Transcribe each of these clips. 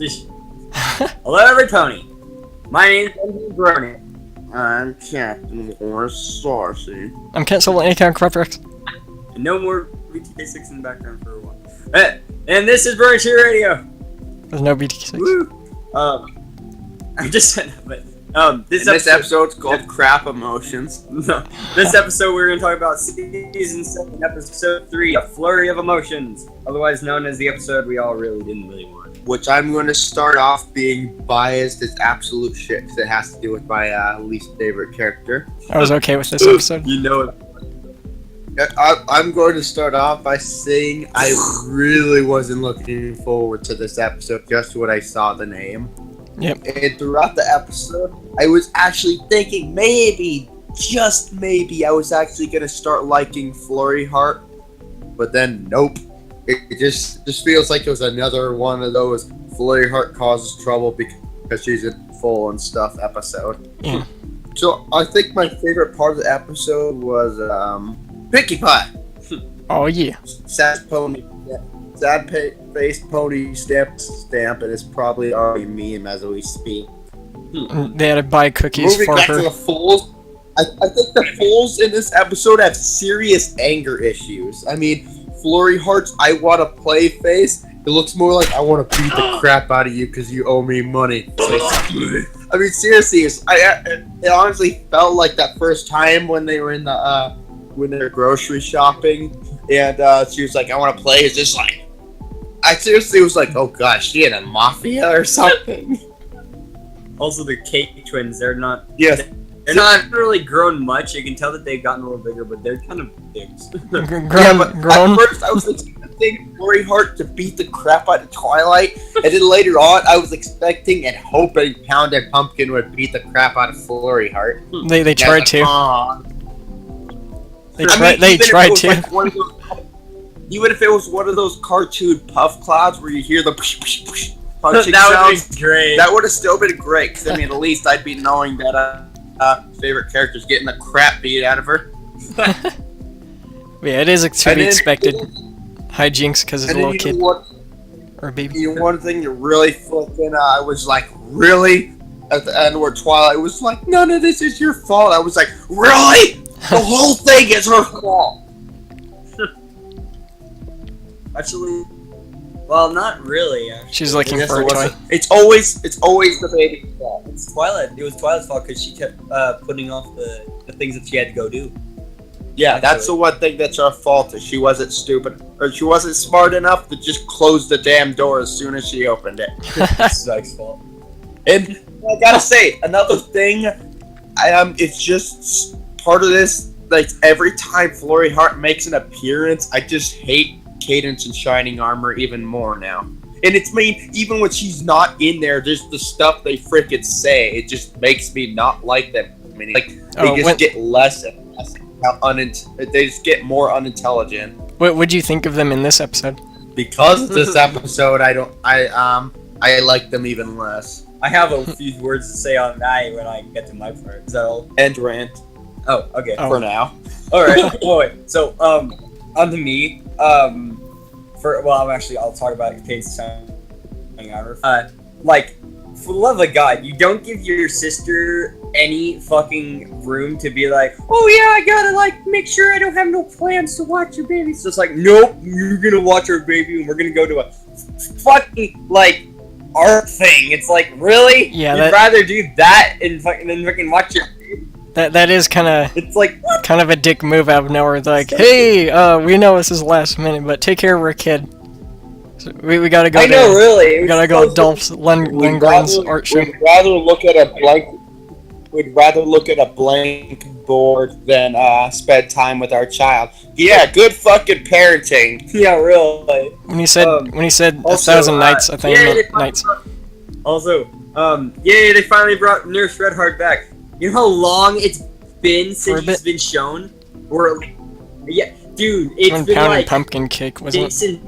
Hello, everybody. My name is Brony. I'm Captain or Saucy. I'm KentSulivan, a.k.a. IoncorupterX. And no more BTK6 in the background for a while. And this is BronyTrioRadio. There's no BTK6. Woo! I just said that, but This episode's called Crap Emotions. No, this episode we're going to talk about Season 7, Episode 3, A Flurry of Emotions, otherwise known as the episode we all didn't really want. Which I'm going to start off being biased as absolute shit, because it has to do with my least favorite character. I was okay with this episode. You know it. I'm going to start off by saying I really wasn't looking forward to this episode just when I saw the name. Yep. And throughout the episode, I was actually thinking maybe, just maybe, I was actually going to start liking Flurry Heart. But then, nope. It just feels like it was another one of those Flurry Heart causes trouble because she's in full and stuff episode. Yeah. So I think my favorite part of the episode was Pinkie Pie. Oh yeah. Sad pony. Sad face pony stamp, and it's probably already meme as we speak. They had to buy cookies Moving for back her. to the fools, I think the fools in this episode have serious anger issues. I mean, Flurry Heart's I want to play face, it looks more like I want to beat the crap out of you because you owe me money. I mean, seriously, it honestly felt like that first time when they were in the when they were grocery shopping, and she was like, "I want to play." It's just like, I seriously was like, "Oh gosh, she in a mafia or something." Also, the Cake twins, they're not... Yes. They're not really grown much. You can tell that they've gotten a little bigger, but they're kind of dicks. Grown. At first, I was expecting Flurry Heart to beat the crap out of Twilight, and then later on, I was expecting and hoping Pounded Pumpkin would beat the crap out of Flurry Heart. They tried to. Aw. They tried to. Even if it was one of those cartoon puff clouds where you hear the punching That would sounds, be great. that would have still been great. Because I mean, at least I'd be knowing that favorite character's getting the crap beat out of her. Yeah, it is to be expected. Hijinks because it's a little kid or a baby. You know, one thing that really fucking I was like, really? At the end where Twilight was like, none of this is your fault. I was like, really? The whole thing is her fault. Actually, well, not really. Actually. She's looking for a toy. It's always the baby's fault. It was Twilight's fault because she kept putting off the things that she had to go do. Yeah, that's the one thing that's her fault, is she wasn't stupid, or she wasn't smart enough to just close the damn door as soon as she opened it. It's Zyke's fault. And I gotta say, another thing, it's just part of this, like, every time Flurry Heart makes an appearance, I just hate Cadence and Shining Armor even more now. And it's even when she's not in there, just the stuff they frickin' say, it just makes me not like them. I mean, like, they get less and less. They just get more unintelligent. What would you think of them in this episode? Because of this episode, I like them even less. I have a few words to say on that when I get to my part. Is that all? End rant. Oh, okay. Oh. For now. Alright, wait. So, onto me. I'll talk about Cadence Shining Armor. Like, for the love of God, you don't give your sister any fucking room to be like, oh yeah, I gotta, like, make sure I don't have no plans to watch your baby. So it's like, nope, you're gonna watch our baby and we're gonna go to a fucking, like, art thing. It's like, really? Yeah, You'd rather do that than fucking watch your baby? That is kind of... It's like, what? Kind of a dick move out of nowhere. It's like, hey, we know this is last minute, but take care of our kid. So we gotta go. I know, really. We gotta go to Dolph Lundgren's art show. We'd rather look at a blank board than spend time with our child. Yeah, good fucking parenting. Yeah, really. When he said also, 1,000 nights, I think he meant nights. Also, yay, they finally brought Nurse Redheart back. You know how long it's been since she's been shown? Or, yeah, dude, it's when been Pound like... and Pumpkin Cake, wasn't it?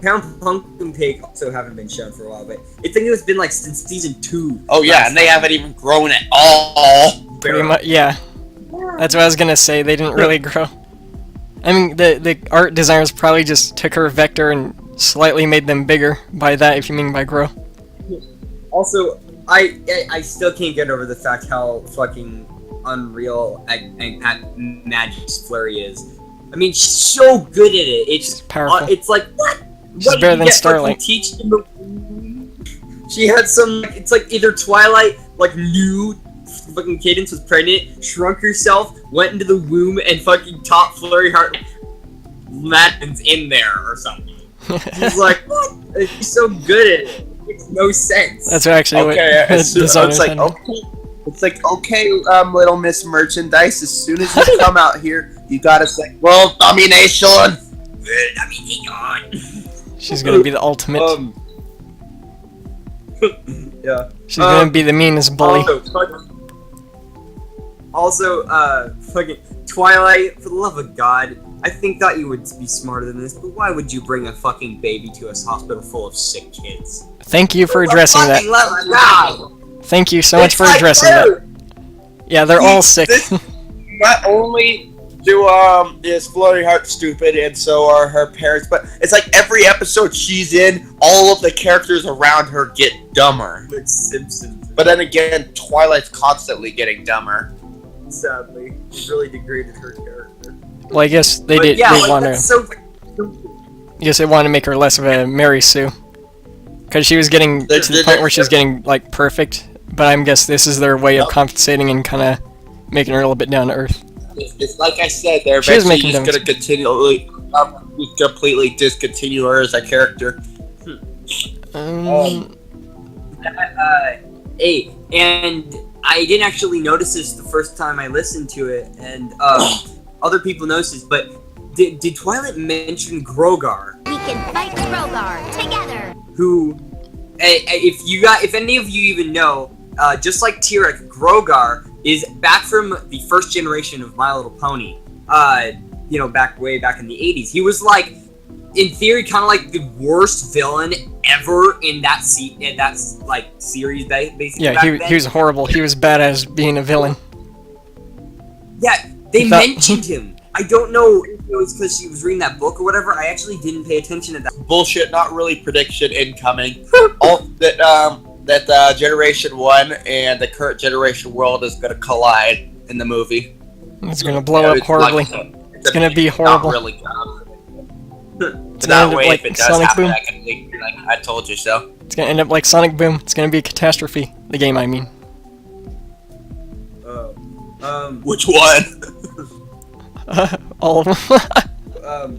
Pound and Pumpkin Cake also haven't been shown for a while, but I think it's been like since season 2. Oh yeah, and they haven't even grown at all. Pretty much, yeah. That's what I was gonna say, they didn't really grow. I mean, the art designers probably just took her vector and slightly made them bigger. By that, if you mean by grow. Also, I still can't get over the fact how fucking unreal at Magic's Flurry is. I mean, she's so good at it. It's powerful. It's like, what? She's what better did you than get, Starlight. Teach in the She had some, it's like either Twilight, like, new fucking Cadence was pregnant, shrunk herself, went into the womb, and fucking taught Flurry Heart Madden's in there or something. She's like, what? She's so good at it. It makes no sense. That's actually what it's designers like, had. okay. It's like, okay, little Miss Merchandise, as soon as you come out here, you gotta say, well, domination! She's gonna be the ultimate. Yeah. She's gonna be the meanest bully. Also, fucking Twilight, for the love of God, I thought you would be smarter than this, but why would you bring a fucking baby to a hospital full of sick kids? Thank you for addressing that. Love of God! Thank you so much for addressing that. Yeah, they're all sick. Not only is Flurry Heart stupid, and so are her parents, but it's like every episode she's in, all of the characters around her get dumber. Like Simpsons. But then again, Twilight's constantly getting dumber. Sadly, it really degraded her character. Well, I guess they But did. yeah, they like, want that's to. so. I guess they wanted to make her less of a Mary Sue, because she was getting to the point where she was getting like perfect. But I guess this is their way of compensating and kind of making her a little bit down to earth. It's like I said, they're She was eventually making just going to continually, completely discontinue her as a character. Hey, and I didn't actually notice this the first time I listened to it, and other people noticed this, but did Twilight mention Grogar? We can fight Grogar together. Who, if any of you even know, just like T-Rex, Grogar is back from the first generation of My Little Pony. Way back in the 80s. He was like, in theory, kind of like the worst villain ever in that series, basically. Yeah, he was horrible. He was bad as being a villain. Yeah, they mentioned him. I don't know if it was because she was reading that book or whatever. I actually didn't pay attention to that. Bullshit, not really prediction incoming. All that Generation 1 and the current generation world is going to collide in the movie. It's going to blow up horribly. It's going to be horrible. Not really It's going to end up like Sonic Boom. I told you so. It's going to end up like Sonic Boom. It's going to be a catastrophe. The game, I mean. Which one? All of them.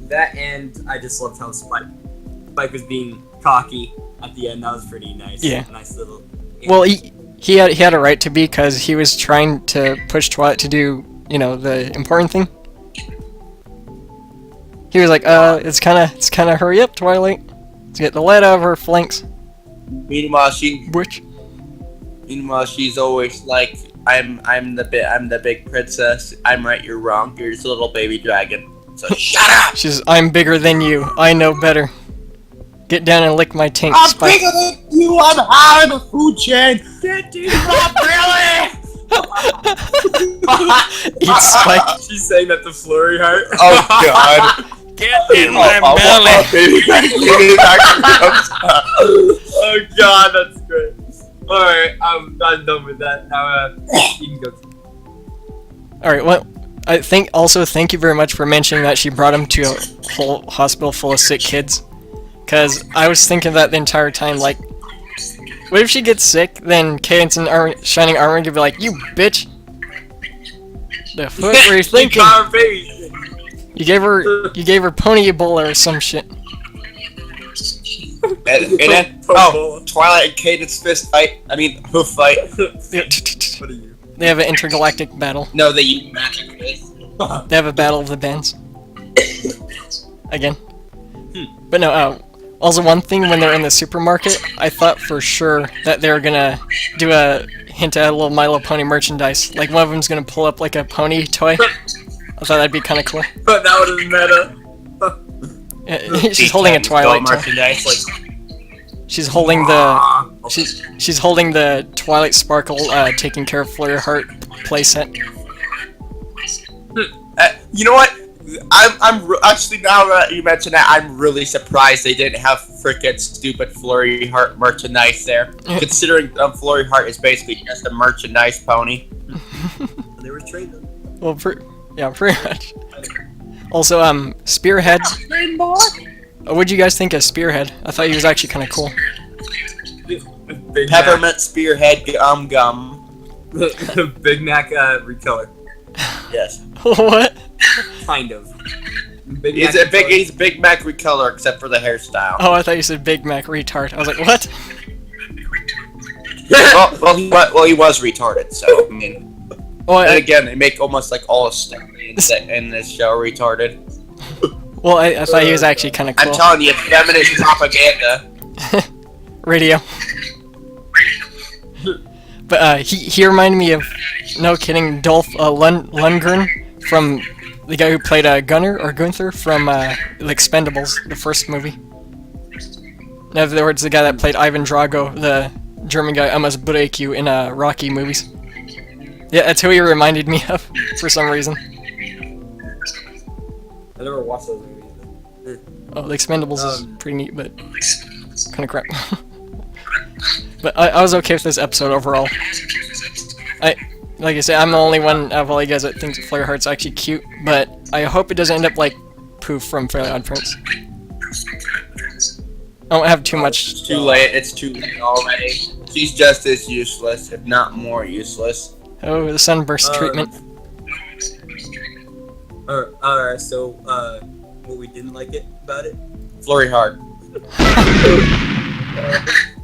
That end, I just loved how Spike was being cocky at the end. That was pretty nice. Yeah. Nice little. Well, he had a right to be, because he was trying to push Twilight to do, the important thing. He was like, it's kind of hurry up, Twilight. Let's get the lead out of her flanks. Meanwhile, she's always like, I'm the big princess. I'm right, you're wrong. You're just a little baby dragon. So shut up. I'm bigger than you. I know better. Get down and lick my taint, I'm Spike. bigger than you. I'm higher in the food chain. Not really. Eat Spike. She's saying that to Flurry Heart. Oh God. Get in my belly. Oh God, that's great. Alright, I'm done with that. Now, you can go. Alright, well, thank you very much for mentioning that she brought him to a whole hospital full of sick kids. Because I was thinking that the entire time, like, what if she gets sick, then Cadence and Shining Armor could be like, you bitch! The fuck were you thinking? You gave her pony Ebola or some shit. And then, Twilight and Cadence fist fight. I mean, hoof fight. What are you? They have an intergalactic battle. No, they use magic fist. They have a battle of the bands. Again. But no, also one thing, when they're in the supermarket, I thought for sure that they were gonna do a hint at a little My Little Pony merchandise. Like one of them's gonna pull up like a pony toy. I thought that'd be kind of cool. But that would have meta. She's holding a Twilight toy. merchandise. Like, She's holding the she's holding the Twilight Sparkle taking care of Flurry Heart playset. you know what? Actually, now that you mention that, I'm really surprised they didn't have frickin' stupid Flurry Heart merchandise there. Considering Flurry Heart is basically just a merchandise pony. They were trained. Well, pretty much. Also, Spearhead. What'd you guys think of Spearhead? I thought he was actually kind of cool. Peppermint Spearhead gum. Big Mac recolor. Yes. What? Kind of. He's a Big Mac recolor except for the hairstyle. Oh, I thought you said Big Mac retard. I was like, what? well, he was retarded, so I mean. Well, again, they make almost like all stuff in this show retarded. Well, I thought he was actually kind of cool. I'm telling you, feminist propaganda. Radio. But he reminded me of, no kidding, Dolph Lundgren from the guy who played Gunnar or Gunther from The Expendables, the first movie. In other words, the guy that played Ivan Drago, the German guy, I must break you in Rocky movies. Yeah, that's who he reminded me of for some reason. I never watched those movies. Oh, The Expendables is pretty neat, but kind of crap. But I was okay with this episode overall. Like I said, I'm the only one of all you guys that thinks Flurry Heart's actually cute, but I hope it doesn't end up like Poof from Fairly Odd Parents. I don't have too much. It's too late. It's too late already. She's just as useless, if not more useless. Oh, the sunburst treatment. Alright, so, what we didn't like about it? Flurry Heart.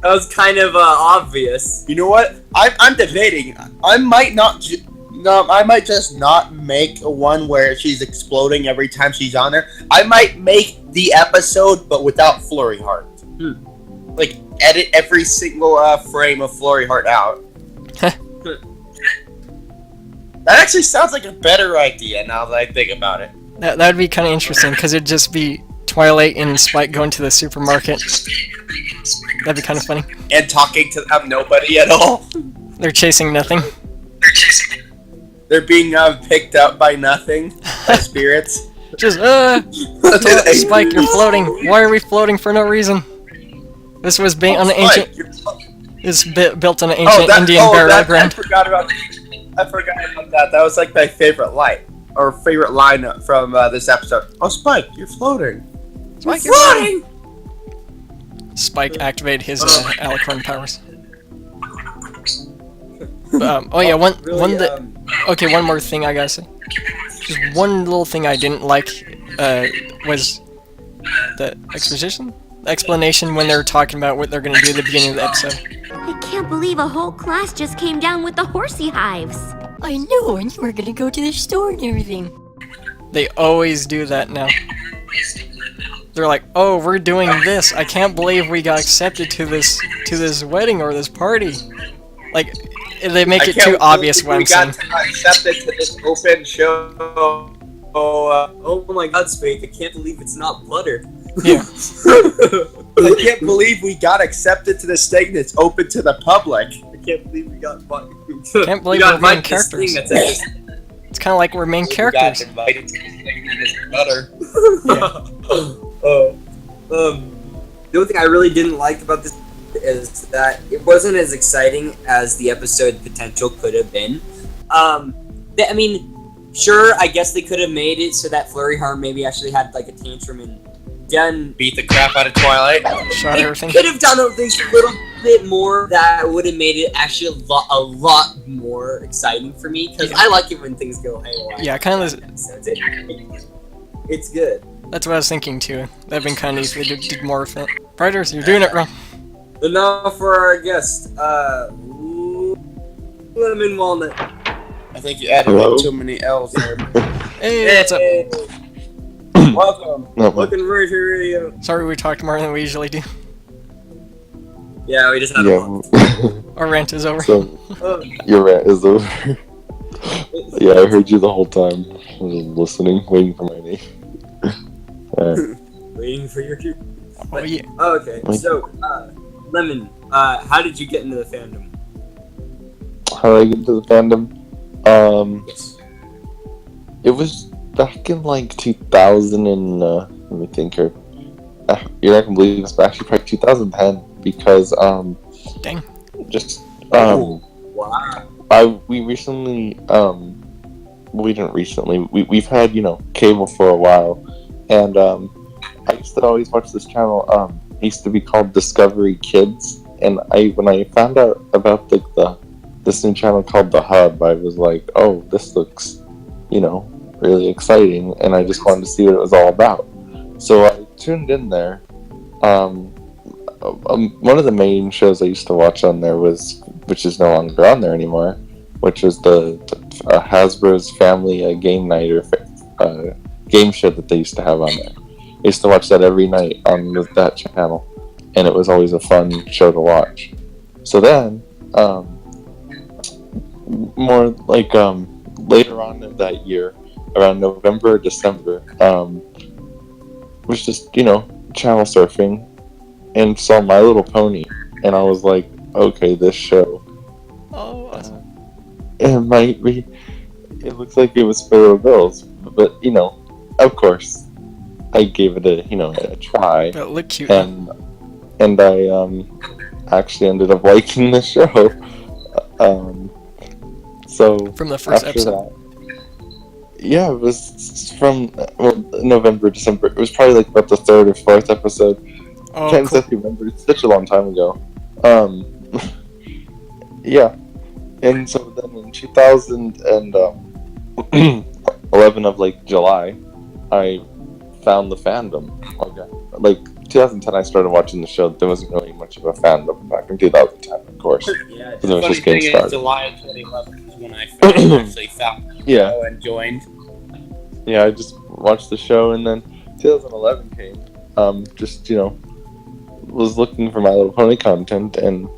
That was kind of obvious. You know what? I'm debating. I might just not make a one where she's exploding every time she's on there. I might make the episode, but without Flurry Heart. Like, edit every single frame of Flurry Heart out. That actually sounds like a better idea now that I think about it. That would be kind of interesting, because it'd just be Twilight and Spike going to the supermarket. That'd be kind of funny. And talking to nobody at all. They're chasing nothing. They're being picked up by nothing. By spirits. Just, Spike, you're floating. Why are we floating for no reason? This was built on an ancient... It's built on an ancient Indian burial ground. I forgot about that. That was like my favorite line. Or favorite line from this episode. Oh, Spike, you're floating. Spike, you're floating! Spike activated his alicorn powers. Oh yeah, one more thing I gotta say. Just one little thing I didn't like was the explanation when they were talking about what they're gonna do at the beginning of the episode. I can't believe a whole class just came down with the horsey hives. I know, and you were gonna go to the store and everything. They always do that now. They're like, oh, we're doing this. I can't believe we got accepted to this wedding or this party. Like, they make it too obvious what I'm saying. We got accepted to this open show. Oh my God, Spake! I can't believe it's not butter. Yeah. I can't believe we got accepted to this thing that's open to the public. I can't believe we got butter. Can't believe we're main characters. It's kind of like we're main characters. We got invited to this thing that is butter. The only thing I really didn't like about this is that it wasn't as exciting as the episode potential could have been. I mean, sure, I guess they could have made it so that Flurry Heart maybe actually had like a tantrum and beat the crap out of Twilight. Shot everything. Could have done things a little bit more that would have made it actually a lot more exciting for me, because I like it when things go haywire. Yeah, kind of. It's good. That's what I was thinking too. That'd been kind of easy if they did more of it. Predators, you're doing it wrong. But now for our guest, LemonWalnut. I think you added too many L's there. Hey, what's up? Welcome. Welcome to BronyTrioRadio. Sorry we talked more than we usually do. Yeah, we just had a month. Our rant is over. So, your rant is over. Yeah, I heard you the whole time. I was just listening, waiting for my name. Waiting for your cue. Oh, yeah. Oh, okay. So, Lemon, how did you get into the fandom? How did I get into the fandom? It was back in like 2000 and let me think here. You're not gonna believe this, but actually probably 2010 because Dang. just Wow. we recently we didn't recently we've had cable for a while, and I used to always watch this channel. It used to be called Discovery Kids, and when I found out about this new channel called The Hub, I was like, oh, this looks really exciting, and I just wanted to see what it was all about. So I tuned in there. One of the main shows I used to watch on there which is no longer on there anymore, which was the Hasbro's Family Game Night or game show that they used to have on there. I used to watch that every night on that channel, and it was always a fun show to watch. So then, more like later on in that year, around November or December, was just channel surfing and saw My Little Pony, and I was like, okay, this show, Awesome. it might be. It looks like it was Sparrow Bills, but of course, I gave it a try, But it looked cute. and I actually ended up liking the show. So From the first after episode. yeah, it was from November, December. It was probably like about the third or fourth episode. Oh, Can't cool. exactly remember. It's such a long time ago. Yeah, and so then in 2011 of like July, I found the fandom. Okay, like 2010, I started watching the show. There wasn't really much of a fandom back in 2010, of course. Yeah, Because it was funny just getting thing started. is, July of 2011 is when I finally actually found the Yeah. show and joined. Yeah, I just watched the show, and then 2011 came. Was looking for My Little Pony content, and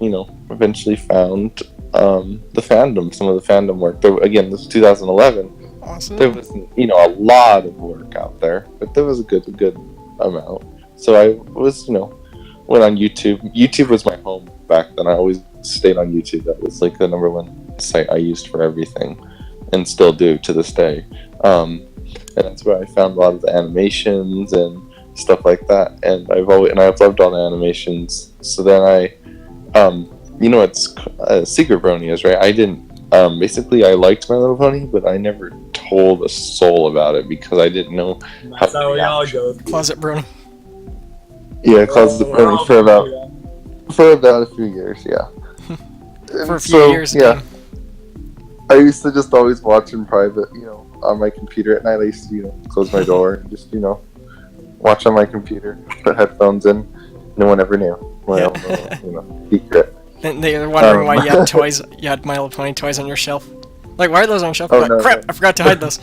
eventually found the fandom, some of the fandom work. Again, this was 2011. Awesome. There wasn't a lot of work out there, but there was a good amount. So I was went on YouTube. YouTube was my home back then. I always stayed on YouTube. That was like the number one site I used for everything, and still do to this day. And that's where I found a lot of the animations and stuff like that. And I've loved all the animations. So then it's Secret Brony is, right? I didn't. Basically, I liked My Little Pony, but I never told a soul about it because I didn't know That's how we all go. Closet Brony. Yeah, Closet Brony for about a few years, yeah. For a few years. yeah. Dang. I used to just always watch in private, on my computer at night. I used to, close my door and just, watch on my computer, put headphones in. No one ever knew. Well, secret. Then they were wondering why you had toys. You had My Little Pony toys on your shelf. Like, why are those on your shelf? Oh, Like, no, crap! no. I forgot to hide those.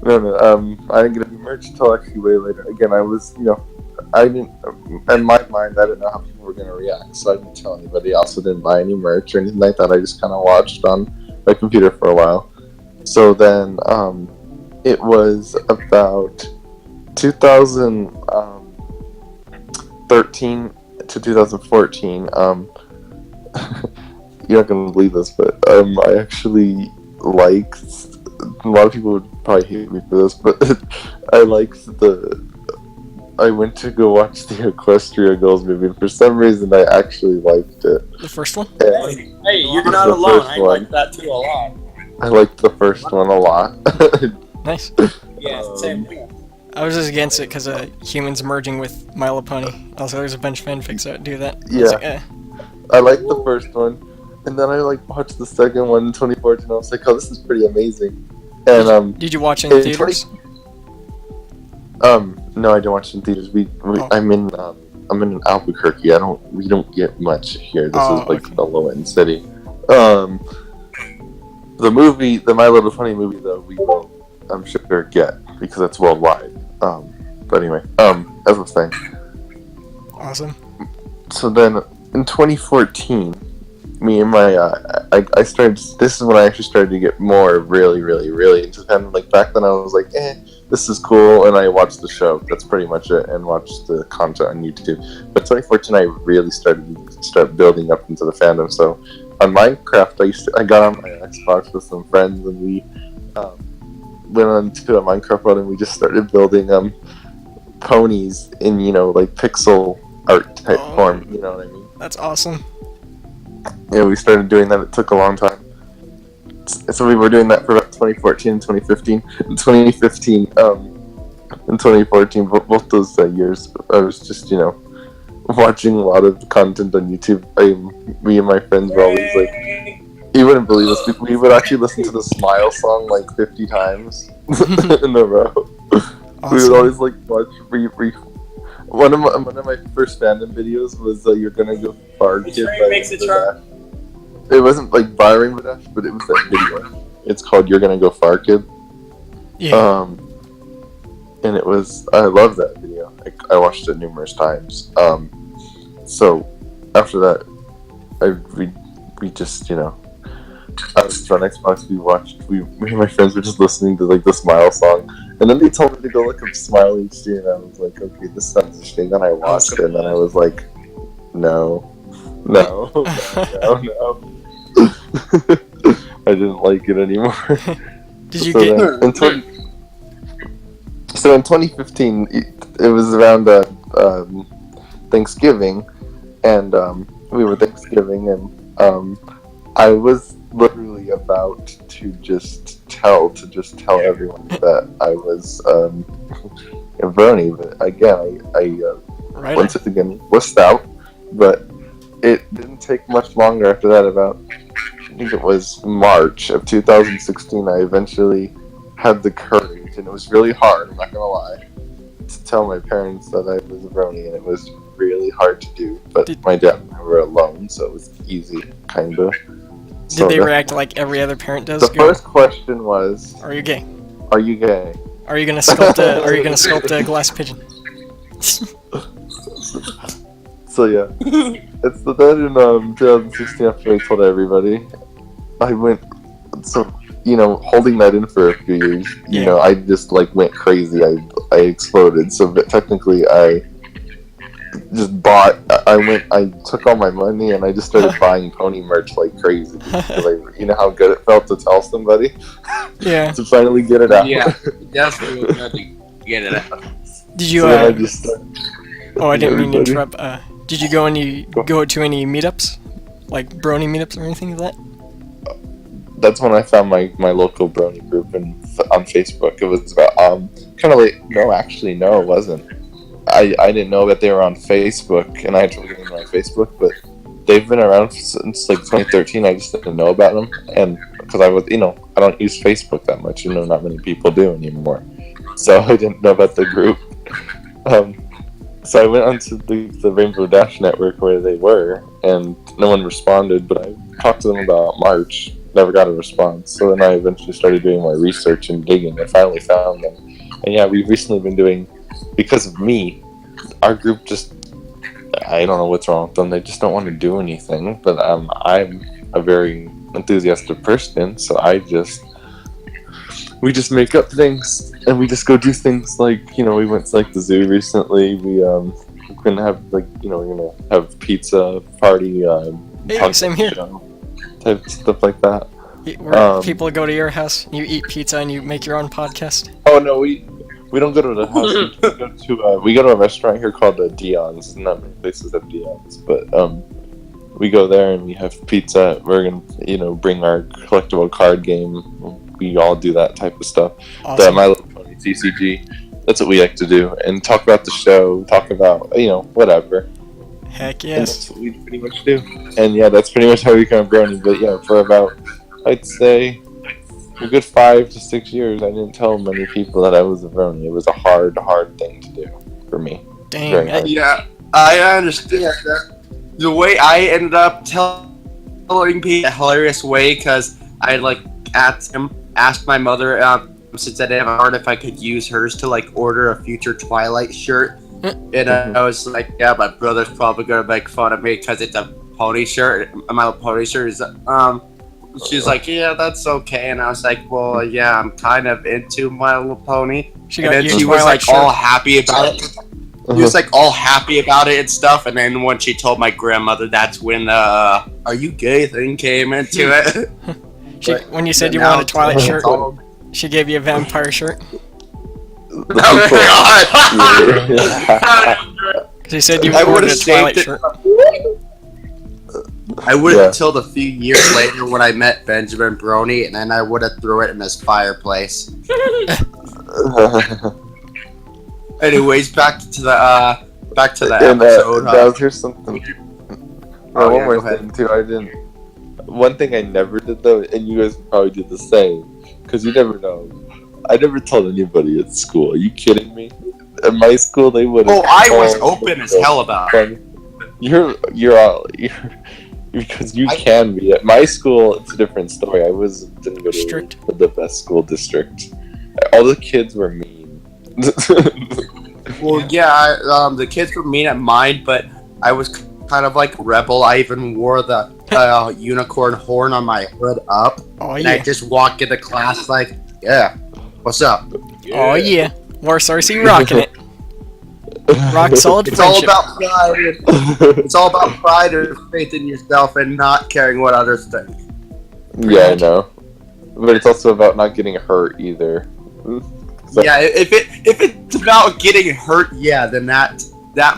No, I didn't get any merch until actually way later. Again, I was, I didn't, in my mind, I didn't know how people were going to react, so I didn't tell anybody else. I didn't buy any merch or anything like that. I just kind of watched on my computer for a while. So then, it was about 2013 to 2014. You're not gonna believe this, but I actually liked. A lot of people would probably hate me for this, but I went to go watch the Equestria Girls movie, and for some reason I actually liked it. The first one? Hey, you're This not is the alone. first I one. like that too a lot. I liked the first one a lot. Nice. Yeah, same thing. I was just against it because humans merging with My Little Pony. Also, there's a bunch of fanfics that do that. I was Yeah. like, I liked the first one, and then I watched the second one in 2014. I was like, oh, this is pretty amazing. And Did you watch it in in theaters? no, I don't watch it in theaters. Oh. I'm in Albuquerque. We don't get much here. This Oh, is like okay. a low end city. The My Little Pony movie though, we will, I'm sure, get because it's worldwide. But anyway, as I was saying. Awesome. So then in 2014, me and my I started. This is when I actually started to get more really into fandom. Like back then, I was like, this is cool, and I watched the show. That's pretty much it, and watched the content on YouTube. But 2014, I really started building up into the fandom. So on Minecraft, I got on my Xbox with some friends, and we went on to a Minecraft world and we just started building ponies in, you know, like pixel art type form, you know what I mean? That's awesome. Yeah, we started doing that. It took a long time. So we were doing that for about 2014 and 2015. In 2015, and 2014, both those years, I was just, you know, watching a lot of content on YouTube. Me and my friends were always like, you wouldn't believe this, we would actually listen to the Smile song like 50 times in a row. Awesome. We would always like watch one of my first fandom videos was You're Gonna Go Far Kid by Dash. It wasn't like by Rainbow Dash, but it was that video. It's called You're Gonna Go Far Kid. Yeah. And it was, I love that video. I watched it numerous times. So after that, we just, you know, I was on Xbox. Me and my friends were just listening to like the Smile song, and then they told me to go look up Smile HD, and I was like, okay, this sounds interesting. Then I watched it, and then I was like, no. I didn't like it anymore. Did you So in 2015, it was around Thanksgiving, and we were Thanksgiving, and I was literally about to just tell everyone that I was a brony, but again, I once again wussed out, but it didn't take much longer after that. About, I think it was March of 2016, I eventually had the courage, and it was really hard, I'm not gonna lie, to tell my parents that I was a brony, and it was really hard to do, but my dad and I were alone, so it was easy, kinda. Did they react like every other parent does? The first question was, are you gay? Are you gay? Are you gonna sculpt a glass pigeon? So yeah, it's that in 2016 after I told everybody, I went, so, you know, holding that in for a few years, you know, I just like went crazy. I exploded. So technically, I just I took all my money and I just started buying pony merch like crazy. You know how good it felt to tell somebody? Yeah. To finally get it out. Yeah, definitely good to get it out. Did you? Oh, I didn't mean to interrupt. Did you go to any meetups, like brony meetups or anything like that? That's when I found my local brony group on Facebook. It was about kind of late. No, actually, no, it wasn't. I didn't know that they were on Facebook, and I had to look at them on Facebook, but they've been around since like 2013. I just didn't know about them, and because I was, you know, I don't use Facebook that much. You know, not many people do anymore, so I didn't know about the group. So I went onto the Rainbow Dash network where they were, and no one responded. But I talked to them about March, never got a response. So then I eventually started doing my research and digging, and finally found them. And yeah, we've recently been doing, because of me, our group just, I don't know what's wrong with them. They just don't want to do anything. But I'm a very enthusiastic person, so we just make up things, and we just go do things like, you know, we went to like the zoo recently. We're gonna have like, you know, we're gonna have pizza party, same here. Type stuff like that. Where people go to your house, you eat pizza, and you make your own podcast. Oh no, we don't go to the house. We go to a restaurant here called Dion's. Not many places have Dion's, but we go there and we have pizza. We're gonna, you know, bring our collectible card game. We all do that type of stuff. Awesome. The My Little Pony TCG. That's what we like to do, and talk about the show. Talk about, you know, whatever. Heck yes. And that's what we pretty much do. And yeah, that's pretty much how we become brony. But yeah, for about, I'd say, a good 5 to 6 years, I didn't tell many people that I was a brony. It was a hard thing to do for me. Dang. Yeah, I understand that. The way I ended up telling people, a hilarious way, because I like asked my mother, since I didn't have a heart, if I could use hers to like order a future Twilight shirt. And I was like, yeah, my brother's probably gonna make fun of me because it's a pony shirt. My little pony shirt is she's like, yeah, that's okay. And I was like, well, yeah, I'm kind of into My Little Pony. She was like all happy about it. He was like all happy about it and stuff. And then when she told my grandmother, that's when the "Are you gay?" thing came into it. When you said you wanted a Twilight shirt, She gave you a vampire shirt. Oh God! She said you I ordered would've a Twilight saved it. shirt. I would have until a few years later when I met Benjamin Brony, and then I would have threw it in his fireplace. Anyways, back to the episode. Here's something. Oh, one yeah, more go ahead. thing too. One thing I never did though, and you guys probably do the same, because you never know. I never told anybody at school. Are you kidding me? At my school, they would. Oh, I was open as hell about it. You're because you can be. At my school, it's a different story. Didn't go to Strict. the best school district. All the kids were mean. Well, yeah, the kids were mean at mine, but I was kind of like a rebel. I even wore the unicorn horn on my hood up, Oh and I yeah. just walked into class like, yeah, what's up? Oh yeah. Warsaw RC rocking it. Rock solid It's all friendship. about pride. It's all about pride and faith in yourself and not caring what others think. Yeah, I know. But it's also about not getting hurt either. So- Yeah, if it's about getting hurt, yeah, then that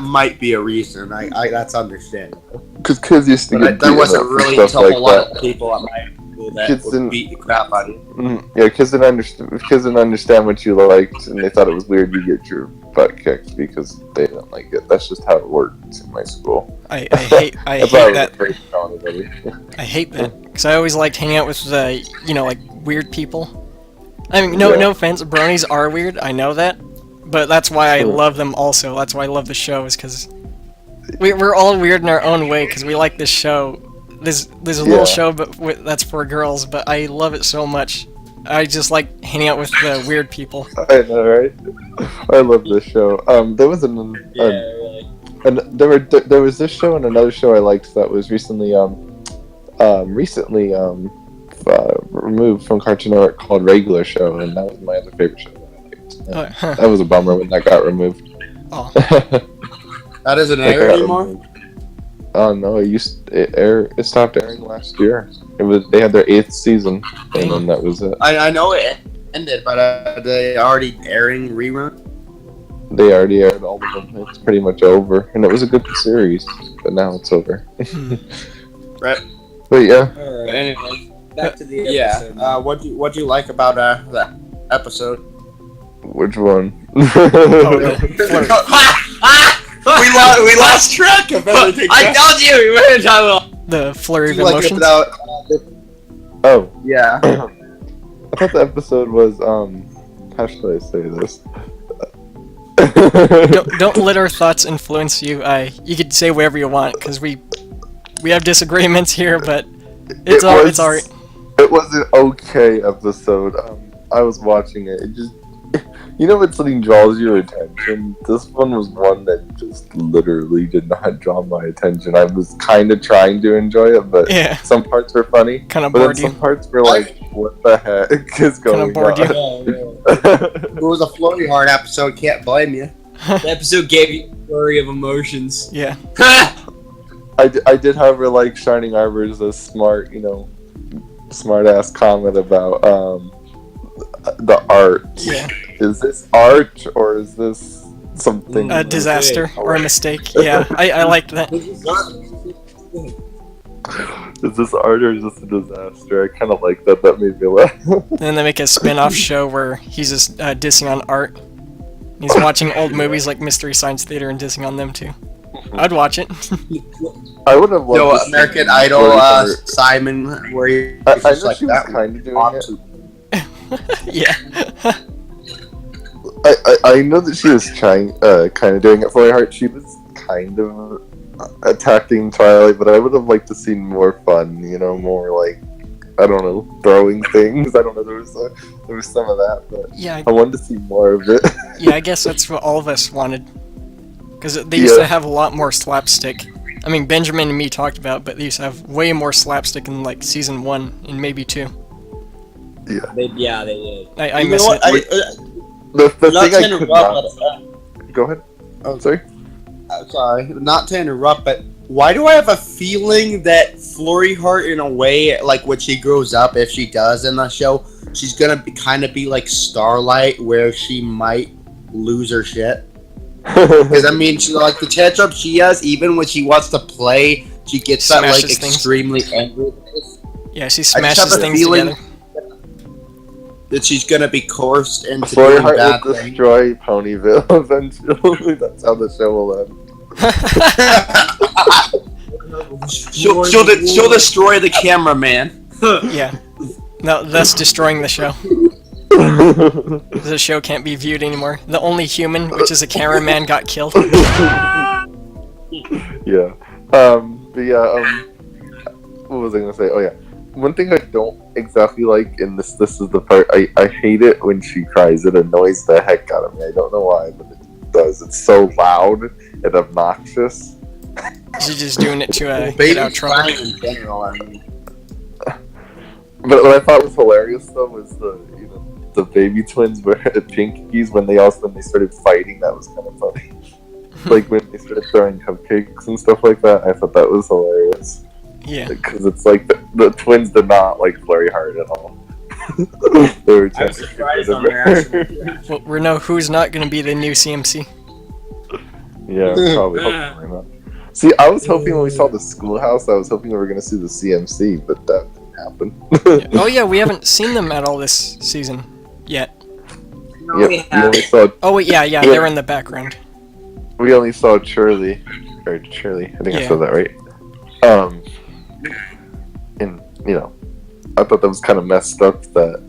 might be a reason. I that's understandable. Because kids used to But get there beaten wasn't up for really stuff a whole like lot that. of people at my school that Kids would didn't- beat the crap out of you. Yeah, kids didn't understand what you liked, and they thought it was weird you get your butt kicked because they didn't like it. That's just how it worked in my school. I hate That's why I was that. afraid to tell anybody. I hate that because I always liked hanging out with like weird people. I mean, no offense, bronies are weird. I know that, but that's why I love them. Also, that's why I love the show is because we're all weird in our own way because we like this show. There's a little show, but that's for girls. But I love it so much. I just like hanging out with the weird people. I know, right? I love this show. There was there was this show and another show I liked that was recently removed from Cartoon Network called Regular Show, and that was my other favorite show that I liked. That was a bummer when that got removed. Oh. That doesn't air anymore? Oh no, it stopped airing last year. They had their 8th season, and then that was it. I know it ended, but they already airing rerun? They already aired all of them. It's pretty much over, and it was a good series, but now it's over. Right. But yeah, Alright, anyway, back to the episode. Yeah. What'd you like about that episode? which one? We lost track of everything. I told you we were talking about. The flurry of You like it emotions. without, Oh, yeah. I thought the episode was how should I say this? Don't let our thoughts influence you. You could say whatever you want because we have disagreements here, but it's alright. It was an okay episode. I was watching it. It just, when something draws your attention. This one was one that just literally did not draw my attention. I was kind of trying to enjoy it, but Yeah, some parts were funny. kind of But then bored you. some parts were like, what the heck is going bored you. on? It was a Flurry Heart episode, can't blame you. The episode gave you a flurry of emotions. Yeah. I did, however, like Shining Arbor's a smart, smart ass comment about the art. Yeah. Is this art or is this something? A disaster or a mistake. Yeah, I liked that. Is this art or is this a disaster? I kind of like that. That made me laugh. Then they make a spin-off show where he's just dissing on art. He's watching old movies like Mystery Science Theater and dissing on them too. I'd watch it. I would have loved to see American Flurry Idol, Heart. Simon, where he I was know just like she was that. kind of doing it. Awesome. Yeah. I know that she was trying, kind of doing it for my heart. She was kind of attacking Twilight, but I would have liked to see more fun. More like, I don't know, throwing things. I don't know. There was some of that, but Yeah, I wanted to see more of it. yeah, I guess that's what all of us wanted. Because they used to have a lot more slapstick. I mean, Benjamin and me talked about it, but they used to have way more slapstick in like season 1 and maybe 2. Yeah. They did. I You miss know it. what? The Not thing to I could interrupt, not. Go ahead. Oh. Sorry. I'm sorry, not to interrupt, but why do I have a feeling that Flurry Heart, in a way, like when she grows up, if she does in the show, she's gonna kind of be like Starlight, where she might lose her shit. Because I mean, she, like the tantrum she has, even when she wants to play, she gets that like Smashes things. extremely angry. Yeah, she I just smashes have a things feeling together. that she's gonna be coerced into Flurry doing Heart bad will things. destroy Ponyville eventually. That's how the show will end. She'll destroy the cameraman. Yeah. No, thus destroying the show. The show can't be viewed anymore. The only human, which is a cameraman, got killed. Yeah. But yeah, what was I gonna say? Oh yeah. One thing I don't exactly like, and this is the part, I hate it when she cries. It annoys the heck out of me. I don't know why, but it does. It's so loud and obnoxious. She's just doing it to get Baby out of trouble. crying in general, I mean. But what I thought was hilarious though was the baby twins were Pinkies when they started fighting. That was kind of funny. Like when they started throwing cupcakes and stuff like that. I thought that was hilarious. Yeah. Because it's like the twins did not like Flurry Heart at all. They were I'm just surprised on their actual. Well, we know who's not going to be the new CMC. Yeah, probably. Hopefully not. See, I was hoping when we saw the schoolhouse, I was hoping we were going to see the CMC, but that didn't happen. Oh yeah, we haven't seen them at all this season yet. Yep, we only saw Oh wait, yeah, they're in the background. we only saw Shirley. I think I Yeah. said that right. And I thought that was kind of messed up that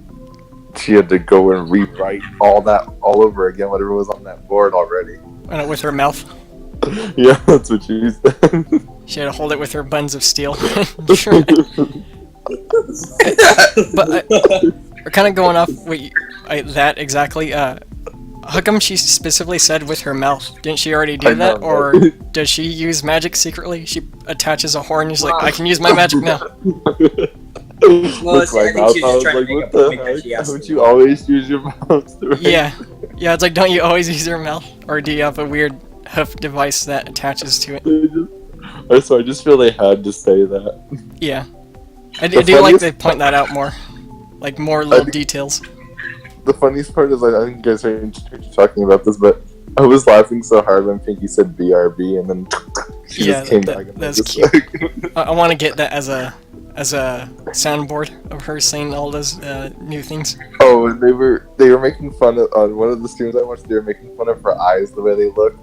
she had to go and rewrite all over again, whatever was on that board already. With her mouth. Yeah, that's what she said. She had to hold it with her buns of steel. Sure. But we're kind of going off that exactly. How come she specifically said with her mouth? Didn't she already do that? Or does she use magic secretly? She attaches a horn and she's like, I can use my magic now. Well, With my I think mouth, she's I just was trying like, to make a what the point that she heck? has Don't to. you always use your mouth? Right? Yeah, it's like, don't you always use your mouth? Or do you have a weird hoof device that attaches to it? So I just feel they had to say that. Yeah. I The do like funniest- they point that out more. Like, more little details. The funniest part is, I think you guys are talking about this, but I was laughing so hard when Pinky said BRB, and then she Yeah, just came back. And that's just cute. like- I want to get that as a soundboard of her saying all those new things. Oh, and they were making fun of, on one of the streams I watched. They were making fun of her eyes, the way they looked.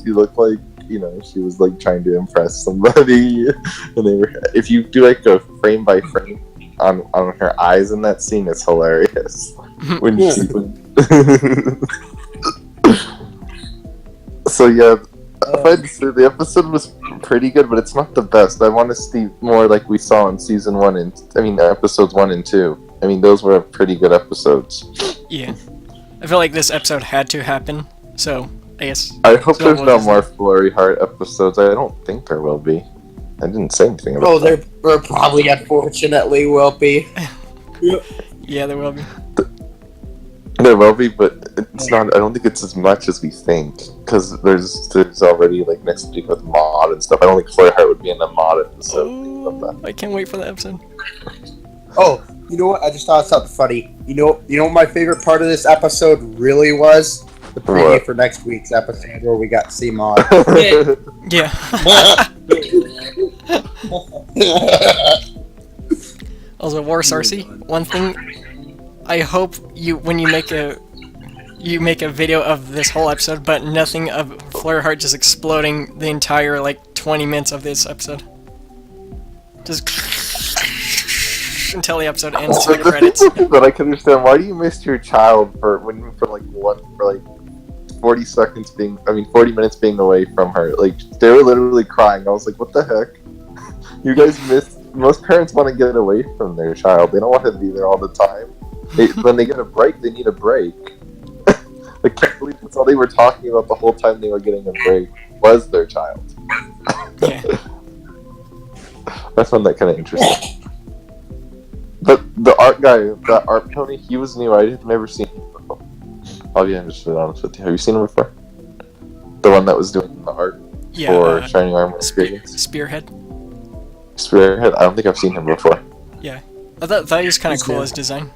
She looked like she was like trying to impress somebody, and they were. If you do like a frame by frame on her eyes in that scene, it's hilarious. When she. So yeah, if I had to say, the episode was pretty good, but it's not the best. I want to see more like we saw in episodes 1 and 2. I mean, those were pretty good episodes. Yeah. I feel like this episode had to happen, so I guess. I hope So there's what no is more Flurry Heart episodes. I don't think there will be. I didn't say anything about Oh, that. there probably, unfortunately, will be. Yeah, there will be. There will be, but it's not. I don't think it's as much as we think, because there's already like next week with mod and stuff. I don't think Flurry Heart would be in a mod episode. Oh, I can't wait for that episode. Oh, you know what? I just thought of something funny. You know what my favorite part of this episode really was? The preview What? for next week's episode where we got to see Maud. Yeah. Also, War Sarcy, one thing I hope when you make a video of this whole episode, but nothing of Flurry Heart just exploding the entire 20 minutes of this episode. Just until the episode ends to the credits. But I can understand, why do you miss your child for 40 minutes being away from her? Like, they were literally crying. I was like, what the heck? You guys most parents want to get away from their child. They don't want to be there all the time. When they get a break, they need a break. I can't believe that's all they were talking about the whole time they were getting a break was their child. Yeah. I found that kind of interesting. But the art guy, that art pony, he was new. I had never seen him before. I'll be honest with you. Have you seen him before? The one that was doing the art for Shining Armor Experience? Spearhead. Spearhead? I don't think I've seen him before. Yeah. I thought he was kind of cool, his design.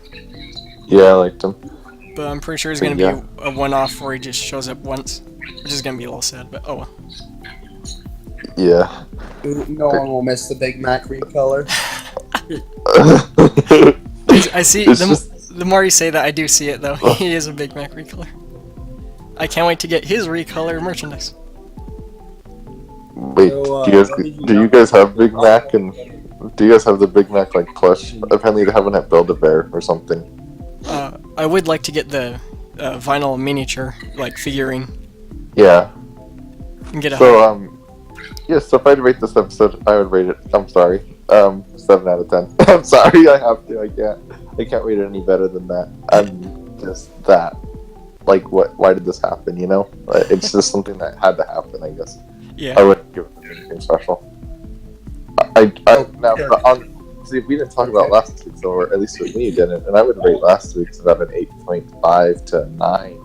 Yeah, I liked him. But I'm pretty sure it's gonna be a one-off where he just shows up once, which is gonna be a little sad. But oh well. Yeah. No one will miss the Big Mac recolor. I see. The more you say that, I do see it though. He is a Big Mac recolor. I can't wait to get his recolor merchandise. Wait, So, do you guys have Big Mac and do you guys have the Big Mac like plush? Apparently they have one at Build-A-Bear or something. I would like to get the vinyl miniature like figurine. Yeah. And get a So so if I'd rate this episode, I would rate it. I'm sorry. 7 out of 10. I'm sorry, I have to. I can't rate it any better than that. I'm just that. Like, what? Why did this happen? You know, it's just something that had to happen. I guess. Yeah. I wouldn't give it anything special. See, we didn't talk about last week's, or at least with me, you didn't. And I would rate last week's about an 8.5 to 9.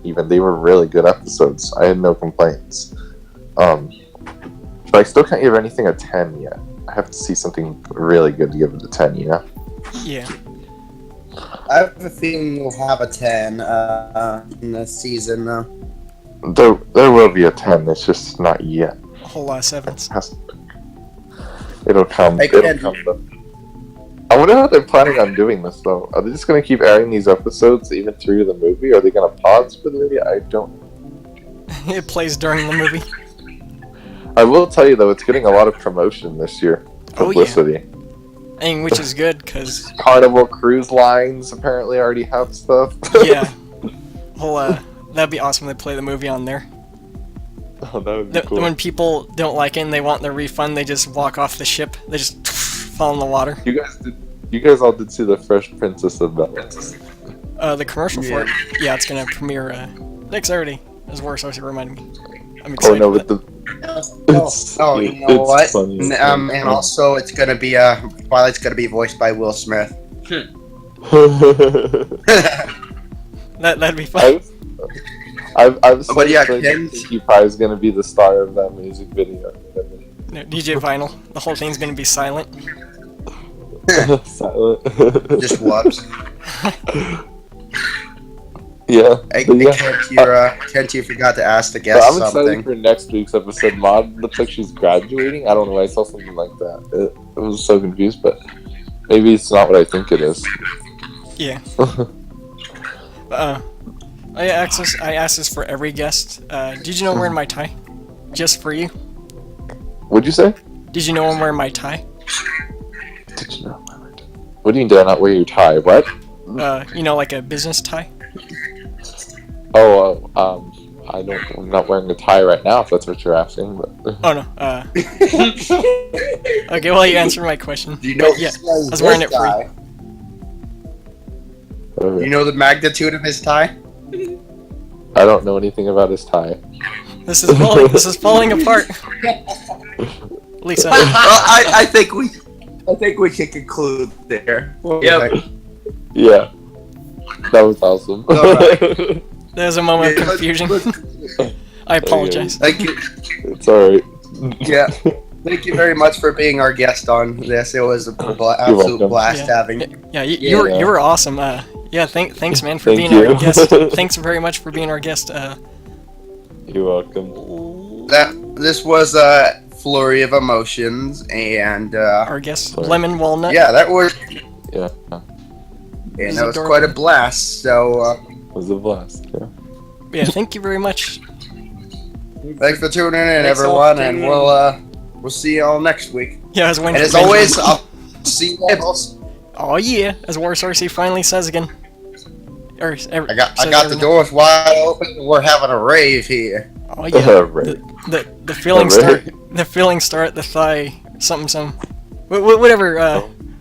Even they were really good episodes. I had no complaints. But I still can't give anything a 10 yet. I have to see something really good to give it a 10, you know? Yeah. I have a feeling we'll have a 10 in this season, though. There will be a 10, it's just not yet. A whole lot of sevens. It'll come. I wonder how they're planning on doing this, though. Are they just going to keep airing these episodes even through the movie? Are they going to pause for the movie? I don't. It plays during the movie. I will tell you, though, it's getting a lot of promotion this year. Publicity. And which is good, because... Carnival Cruise Lines apparently already have stuff. Yeah. Well, that'd be awesome if they play the movie on there. Oh, that would be cool. When people don't like it and they want their refund, they just walk off the ship. They just fall in the water. You guys all did see the Fresh Princess of Bel-Air. The commercial for it. Yeah, it's gonna premiere next Saturday. As worse, always reminded me. I'm excited. Oh no, with the. You know what? Funny. And also, it's gonna be Twilight's gonna be voiced by Will Smith. That'd be fun. I'm so But yeah, he probably is gonna be the star of that music video. No, DJ Vinyl. The whole thing's gonna be silent. Silent. Just whoops. Yeah. Kent, you forgot to ask the guest I'm something. excited for next week's episode. Maud looks like she's graduating. I don't know. I saw something like that. I was so confused, but maybe it's not what I think it is. Yeah. I asked this for every guest. Did you know I'm wearing my tie? Just for you. What'd you say? Did you know I'm wearing my tie? Did you know? What do you mean, did I not wear your tie? What? You know, like a business tie. Oh, I'm not wearing a tie right now, if that's what you're asking, but... Oh, no, Okay, well, you answered my question. Do you know yeah, I was wearing it for you. You know the magnitude of his tie? I don't know anything about his tie. This is falling apart. Lisa. I think we can conclude there. Yep. Yeah. That was awesome. Alright. There's a moment of confusion. I apologize. Thank you. It's alright. Yeah. Thank you very much for being our guest on this. It was an absolute blast having. Yeah, you were awesome. Yeah, thanks, man, for Thank being you. our guest. Thanks very much for being our guest. You're welcome. This was Flurry of Emotions and our guest, LemonWalnut. Yeah, that was. Yeah. And that was quite a blast. So. It was a blast. Yeah. Yeah. Thank you very much. Thanks for tuning in, everyone, and we'll see you all next week. Yeah, I was waiting. And as always, I'll see you guys. Oh yeah, as Warsaw RC finally says again. I got the doors wide open. We're having a rave here. Oh yeah. The feelings start. The feelings start at the thigh. Something. Whatever.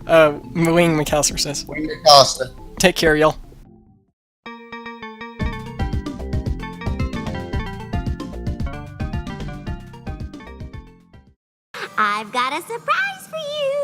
Wing McAllister says. Wing McAllister. Take care, y'all. I've got a surprise for you.